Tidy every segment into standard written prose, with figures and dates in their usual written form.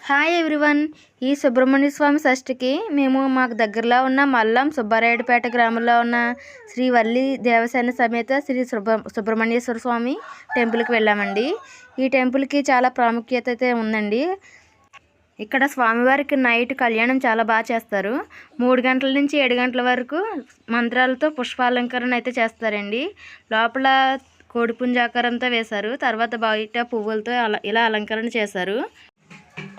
Hi everyone. ఈ సుబ్రహ్మణ్య స్వామి షష్ఠికి మేము మాకు దగ్గరలో ఉన్న మల్లం సుబ్బారాయుడుపేట గ్రామంలో ఉన్న శ్రీ వల్లి దేవసేన సమేత శ్రీ సుబ్రహ్మణ్యేశ్వర స్వామి టెంపుల్కి వెళ్ళామండి. ఈ టెంపుల్కి చాలా ప్రాముఖ్యత అయితే ఉందండి. ఇక్కడ స్వామివారికి నైట్ కళ్యాణం చాలా బాగా చేస్తారు. 3 గంటల నుంచి 7 గంటల వరకు మంత్రాలతో పుష్పాలంకరణ అయితే చేస్తారండి. లోపల కోడిపుంజాకారంతో వేశారు, తర్వాత బయట పువ్వులతో ఇలా అలంకరణ చేశారు.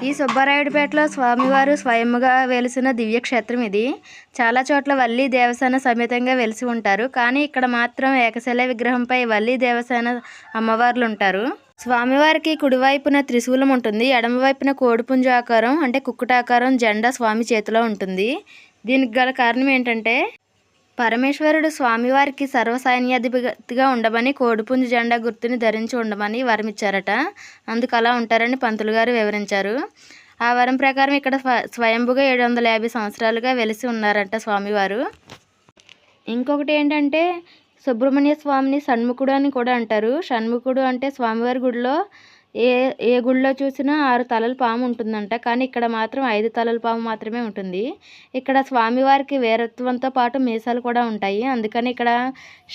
ఈ సుబ్బారాయుడుపేటలో స్వామివారు స్వయంగా వెలిసిన దివ్యక్షేత్రం ఇది. చాలా చోట్ల వల్లి దేవసేన సమేతంగా వెలిసి ఉంటారు, కానీ ఇక్కడ మాత్రం ఏకశిల విగ్రహంపై వల్లి దేవసేన అమ్మవార్లు ఉంటారు. స్వామివారికి కుడివైపున త్రిశూలం ఉంటుంది, ఎడమవైపున కోడిపుంజ ఆకారం అంటే కుక్కుటాకారం జెండా స్వామి చేతిలో ఉంటుంది. దీనికి గల కారణం ఏంటంటే పరమేశ్వరుడు స్వామివారికి సర్వసైన్యాధిపతిగా ఉండమని కోడిపుంజ జెండా గుర్తుని ధరించి ఉండమని వరమిచ్చారట. అందుకు అలా ఉంటారని పంతులు గారు వివరించారు. ఆ వరం ప్రకారం ఇక్కడ స్వయంభుగా 750 సంవత్సరాలుగా వెలిసి ఉన్నారంట స్వామివారు. ఇంకొకటి ఏంటంటే సుబ్రహ్మణ్య స్వామిని షణ్ముఖుడు అని కూడా అంటారు. షణ్ముఖుడు అంటే స్వామివారి గుడిలో ఏ గుడిలో చూసినా 6 తలల పాము ఉంటుందంట, కానీ ఇక్కడ మాత్రం 5 తలల పాము మాత్రమే ఉంటుంది. ఇక్కడ స్వామివారికి వీరత్వంతో పాటు మీసాలు కూడా ఉంటాయి. అందుకని ఇక్కడ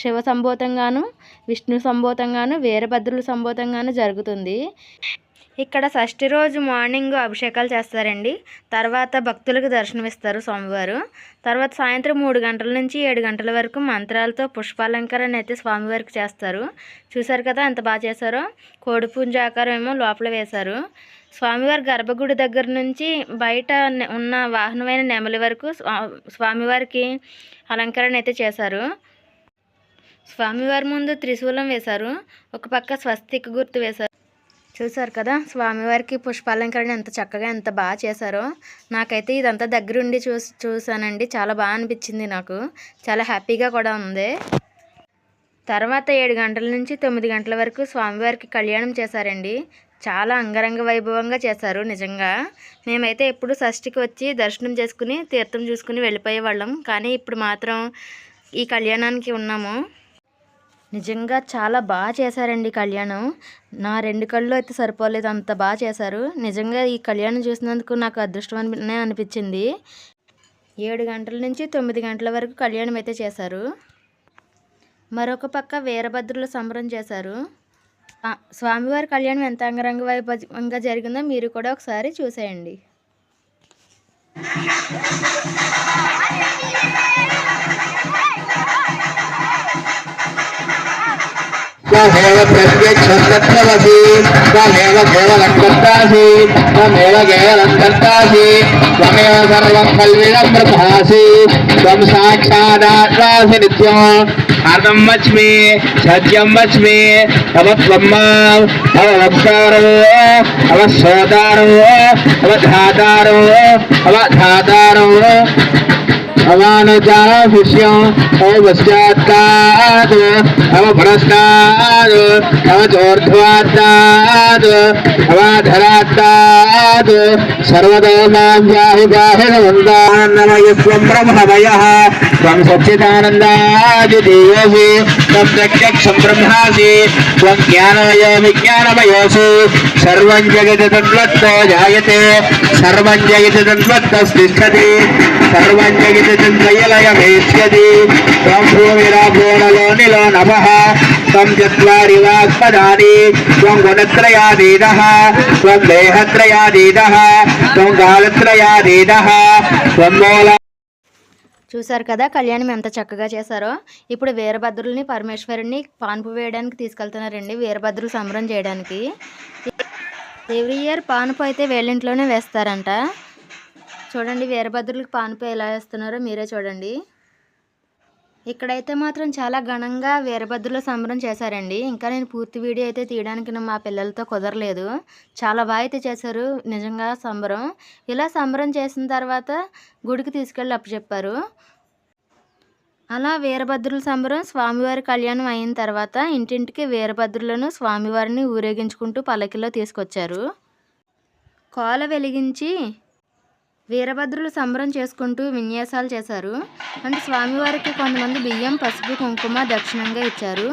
శివ సంభూతంగాను, విష్ణు సంభూతంగాను, వీరభద్రుల సంభూతంగాను జరుగుతుంది. ఇక్కడ షష్ఠి రోజు మార్నింగ్ అభిషేకాలు చేస్తారండి. తర్వాత భక్తులకు దర్శనమిస్తారు స్వామివారు. తర్వాత సాయంత్రం 3 గంటల నుంచి 7 గంటల వరకు మంత్రాలతో పుష్పాలంకరణ అయితే స్వామివారికి చేస్తారు. చూసారు కదా ఎంత బాగా చేశారో. కోడిపుంజ ఆకారం ఏమో లోపల వేశారు. స్వామివారి గర్భగుడి దగ్గర నుంచి బయట ఉన్న వాహనమైన నెమలి వరకు స్వామివారికి అలంకరణ అయితే చేశారు. స్వామివారి ముందు త్రిశూలం వేశారు, ఒక పక్క స్వస్తిక్ గుర్తు వేశారు. చూసారు కదా స్వామివారికి పుష్పాలంకరణ ఎంత చక్కగా ఎంత బాగా చేశారో. నాకైతే ఇదంతా దగ్గరుండి చూసానండి, చాలా బాగా అనిపించింది. నాకు చాలా హ్యాపీగా కూడా ఉంది. తర్వాత 7 గంటల నుంచి 9 గంటల వరకు స్వామివారికి కళ్యాణం చేశారండి. చాలా అంగరంగ వైభవంగా చేశారు నిజంగా. మేమైతే ఎప్పుడు షష్ఠికి వచ్చి దర్శనం చేసుకుని తీర్థం చూసుకుని వెళ్ళిపోయేవాళ్ళం, కానీ ఇప్పుడు మాత్రం ఈ కళ్యాణానికి ఉన్నాము. నిజంగా చాలా బాగా చేశారండి కళ్యాణం. నా 2 కళ్ళు అయితే సరిపోలేదు, అంత బాగా చేశారు. నిజంగా ఈ కళ్యాణం చూసినందుకు నాకు అదృష్టం అనిపించింది. 7 గంటల నుంచి 9 గంటల వరకు కళ్యాణం అయితే చేశారు. మరొక పక్క వీరభద్రుల సంబరం చేశారు. స్వామివారి కళ్యాణం ఎంత అంగరంగ వైభవంగా జరిగిందో మీరు కూడా ఒకసారి చూసేయండి. त्वमेव प्रत्यक्षस्तत्त्वमसि त्वमेव केवलं कर्तासि त्वमेव केवलं कर्तासि त्वमेव सर्वं कल्विदं प्रभासि त्वं साक्षादात्मासि नित्यम् अर्थं वच्मि सत्यं वच्मि तव त्वं मां अववक्तारो अवसोदारो अवधातारो अवधातारो अवानुजाभिष्यं अवश्चात्तात् अवपुरस्तात् अवचोर्ध्वात्तात् अवाधरात्तात् सर्वतो मां याहि पाहि नमस्त्वं ब्रह्ममयः त्वं सच्चिदानन्दादिदेवसि त्वं प्रत्यक्षं ब्रह्मासि त्वं ज्ञानाय विज्ञानमयोऽसि सर्वं जगति तद्वत्तो जायते सर्वं जगति तद्वत्तस्तिष्ठति सर्वं जगति तद्वयलयमेष्यति त्वं भूमिराभूणलोनिलो नभः त्वं चत्वारि वाक्पदानि त्वं गुणत्रयादीदः त्वं देहत्रयादीदः त्वं कालत्रयादीदः त्वं मूल. చూసారు కదా కళ్యాణం ఎంత చక్కగా చేశారో. ఇప్పుడు వీరభద్రుల్ని పరమేశ్వరుని పాన్పు వేయడానికి తీసుకెళ్తున్నారండి, వీరభద్రులు సంబరం చేయడానికి. ఎవ్రీ ఇయర్ పానుపు అయితే వీళ్ళింట్లోనే వేస్తారంట. చూడండి వీరభద్రులకు పానుపు ఎలా వేస్తున్నారో మీరే చూడండి. ఇక్కడైతే మాత్రం చాలా ఘనంగా వీరభద్రుల సంబరం చేశారండి. ఇంకా నేను పూర్తి వీడియో అయితే తీయడానికి మా పిల్లలతో కుదరలేదు. చాలా బాగా అయితే చేశారు నిజంగా సంబరం. ఇలా సంబరం చేసిన తర్వాత గుడికి తీసుకెళ్ళి అప్పచెప్పారు. అలా వీరభద్రుల సంబరం స్వామివారి కళ్యాణం అయిన తర్వాత ఇంటింటికి వీరభద్రులను స్వామివారిని ఊరేగించుకుంటూ పల్లకిలో తీసుకొచ్చారు. కోల వెలిగించి వీరభద్రులు సంబరం చేసుకుంటూ విన్యాసాలు చేశారు. అంటే స్వామివారికి కొంతమంది బియ్యం, పసుపు, కుంకుమ దక్షిణంగా ఇచ్చారు.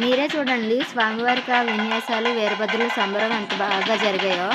మీరే చూడండి స్వామివారికి ఆ విన్యాసాలు, వీరభద్రుల సంబరం ఎంత బాగా జరిగాయో.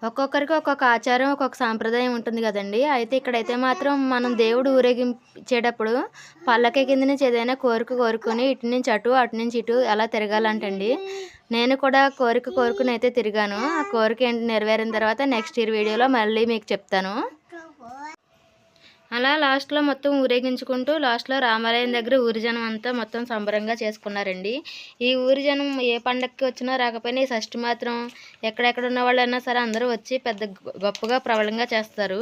ఒక్కొక్కరికి ఒక్కొక్క ఆచారం ఒక్కొక్క సాంప్రదాయం ఉంటుంది కదండి. అయితే ఇక్కడైతే మాత్రం మనం దేవుడు ఊరేగించేటప్పుడు పల్లకి కింద నుంచి ఏదైనా కోరిక కోరుకొని ఇటు నుంచి అటు అటు నుంచి ఇటు ఎలా తిరగాలంటండి. నేను కూడా కోరుకుని అయితే తిరిగాను. ఆ కోరిక ఏంటి నెరవేరిన తర్వాత నెక్స్ట్ ఇయర్ వీడియోలో మళ్ళీ మీకు చెప్తాను. అలా లాస్ట్లో మొత్తం ఊరేగించుకుంటూ లాస్ట్లో రామాలయం దగ్గర ఊరి జనం అంతా మొత్తం సంబరంగా చేసుకున్నారండి. ఈ ఊరి జనం ఏ పండగకి వచ్చినా రాకపోయినా ఈ షష్ఠి మాత్రం ఎక్కడెక్కడ ఉన్న వాళ్ళైనా సరే అందరూ వచ్చి పెద్ద గొప్పగా ప్రబలంగా చేస్తారు.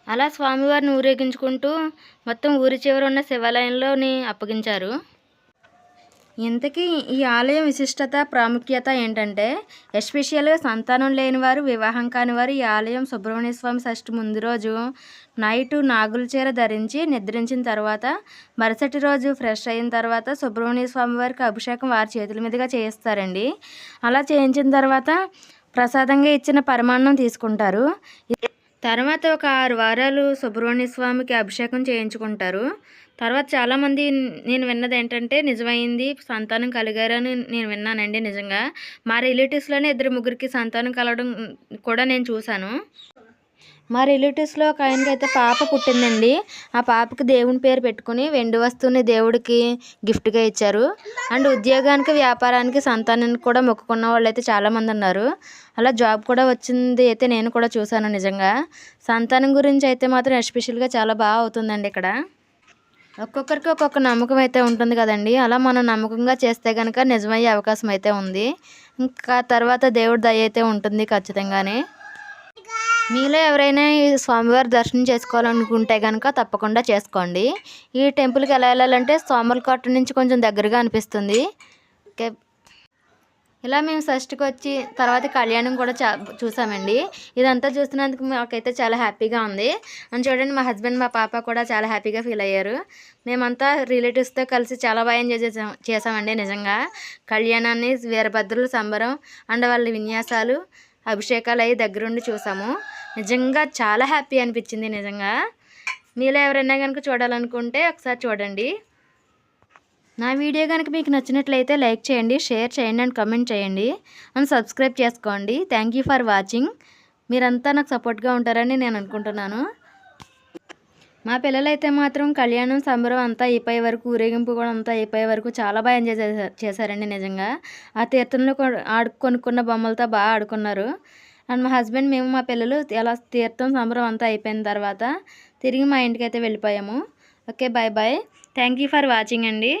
అలా స్వామివారిని ఊరేగించుకుంటూ మొత్తం ఊరి చివర ఉన్న శివాలయంలోని అప్పగించారు. ఇంతకీ ఈ ఆలయం విశిష్టత ప్రాముఖ్యత ఏంటంటే ఎస్పెషల్గా సంతానం లేని వారు వివాహం కాని వారు ఈ ఆలయం సుబ్రహ్మణ్య స్వామి షష్ఠి ముందు రోజు నైటు నాగుల చీర ధరించి నిద్రించిన తర్వాత మరుసటి రోజు ఫ్రెష్ అయిన తర్వాత సుబ్రహ్మణ్య స్వామి వారికి అభిషేకం వారి చేతుల మీదుగా చేయిస్తారండి. అలా చేయించిన తర్వాత ప్రసాదంగా ఇచ్చిన పరమాన్నం తీసుకుంటారు. తర్వాత ఒక 6 వారాలు సుబ్రహ్మణ్య స్వామికి అభిషేకం చేయించుకుంటారు. తర్వాత చాలామంది నేను విన్నది ఏంటంటే నిజమైంది సంతానం కలిగారని నేను విన్నానండి. నిజంగా మా రిలేటివ్స్లోనే 2-3కి సంతానం కలగడం కూడా నేను చూశాను. మా రిలేటివ్స్లో ఒక ఆయనకైతే పాప పుట్టిందండి. ఆ పాపకి దేవుని పేరు పెట్టుకుని వెండి వస్తువుని దేవుడికి గిఫ్ట్గా ఇచ్చారు. అండ్ ఉద్యోగానికి వ్యాపారానికి సంతానానికి కూడా మొక్కుకున్న వాళ్ళు అయితే చాలామంది ఉన్నారు. అలా జాబ్ కూడా వచ్చింది అయితే నేను కూడా చూశాను. నిజంగా సంతానం గురించి అయితే మాత్రం ఎస్పెషల్గా చాలా బాగా అవుతుందండి. ఇక్కడ ఒక్కొక్కరికి ఒక్కొక్క నమ్మకం అయితే ఉంటుంది కదండి. అలా మనం నమ్మకంగా చేస్తే కనుక నిజమయ్యే అవకాశం అయితే ఉంది. ఇంకా తర్వాత దేవుడి దయ అయితే ఉంటుంది ఖచ్చితంగానే. మీలో ఎవరైనా ఈ స్వామివారి దర్శనం చేసుకోవాలనుకుంటే కనుక తప్పకుండా చేసుకోండి. ఈ టెంపుల్కి ఎలా వెళ్ళాలంటే సోమలకోట నుంచి కొంచెం దగ్గరగా అనిపిస్తుంది. ఓకే, ఇలా మేము షష్ఠికి వచ్చి తర్వాత కళ్యాణం కూడా చూసామండి. ఇదంతా చూస్తున్నందుకు మాకైతే చాలా హ్యాపీగా ఉంది. అని చూడండి, మా హస్బెండ్ మా పాప కూడా చాలా హ్యాపీగా ఫీల్ అయ్యారు. మేమంతా రిలేటివ్స్తో కలిసి చాలా బాగా ఎంజాయ్ చేసామండి. నిజంగా కళ్యాణాన్ని, వీరభద్రుల సంబరం అండ్ వాళ్ళ విన్యాసాలు, అభిషేకాలు అవి దగ్గరుండి చూసాము. నిజంగా చాలా హ్యాపీ అనిపించింది. నిజంగా మీలో ఎవరైనా కనుక చూడాలనుకుంటే ఒకసారి చూడండి. నా వీడియో కనుక మీకు నచ్చినట్లయితే లైక్ చేయండి, షేర్ చేయండి అండ్ కామెంట్ చేయండి అండ్ సబ్స్క్రైబ్ చేసుకోండి. Thank you for watching. మీరంతా నాకు సపోర్ట్గా ఉంటారని నేను అనుకుంటున్నాను. మా పిల్లలైతే మాత్రం కళ్యాణం సంబరం అంతా అయిపోయే వరకు, ఊరేగింపు కూడా అంతా అయిపోయే వరకు చాలా బాగా ఎంజాయ్ చేశారండి. నిజంగా ఆ తీర్థంలో కొనుక్కున్న బొమ్మలతో బాగా ఆడుకున్నారు. అండ్ మా హస్బెండ్, మేము, మా పిల్లలు అలా తీర్థం సంబరం అంతా అయిపోయిన తర్వాత తిరిగి మా ఇంటికి అయితే వెళ్ళిపోయాము. Okay, bye bye. Thank you for watching అండి.